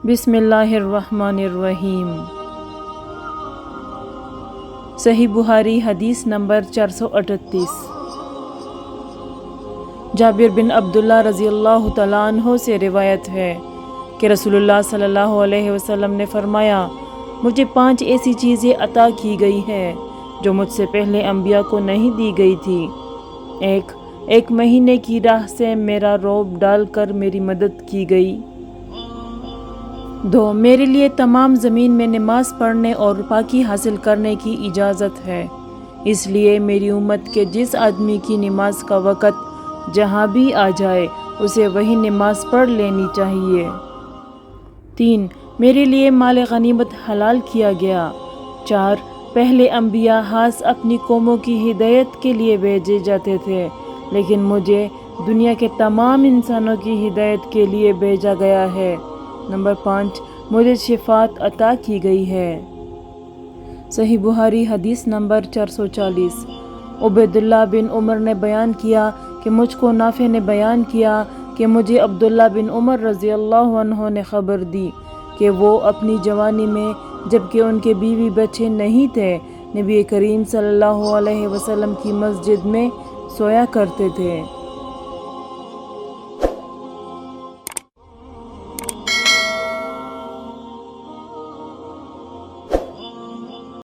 بسم اللہ الرحمن الرحیم۔ صحیح بخاری حدیث نمبر 438۔ جابر بن عبداللہ رضی اللہ تعالیٰ عنہ سے روایت ہے کہ رسول اللہ صلی اللہ علیہ وسلم نے فرمایا، مجھے 5 ایسی چیزیں عطا کی گئی ہیں جو مجھ سے پہلے انبیاء کو نہیں دی گئی تھی۔ ایک مہینے کی راہ سے میرا روب ڈال کر میری مدد کی گئی۔ 2، میرے لیے تمام زمین میں نماز پڑھنے اور پاکی حاصل کرنے کی اجازت ہے، اس لیے میری امت کے جس آدمی کی نماز کا وقت جہاں بھی آ جائے اسے وہی نماز پڑھ لینی چاہیے۔ 3، میرے لیے مال غنیمت حلال کیا گیا۔ 4، پہلے انبیاء خاص اپنی قوموں کی ہدایت کے لیے بھیجے جاتے تھے، لیکن مجھے دنیا کے تمام انسانوں کی ہدایت کے لیے بھیجا گیا ہے۔ نمبر 5، مجھے شفاعت عطا کی گئی ہے۔ صحیح بخاری حدیث نمبر 440۔ عبیداللہ بن عمر نے بیان کیا کہ مجھ کو نافع نے بیان کیا کہ مجھے عبداللہ بن عمر رضی اللہ عنہ نے خبر دی کہ وہ اپنی جوانی میں جبکہ ان کے بیوی بچے نہیں تھے، نبی کریم صلی اللہ علیہ وسلم کی مسجد میں سویا کرتے تھے۔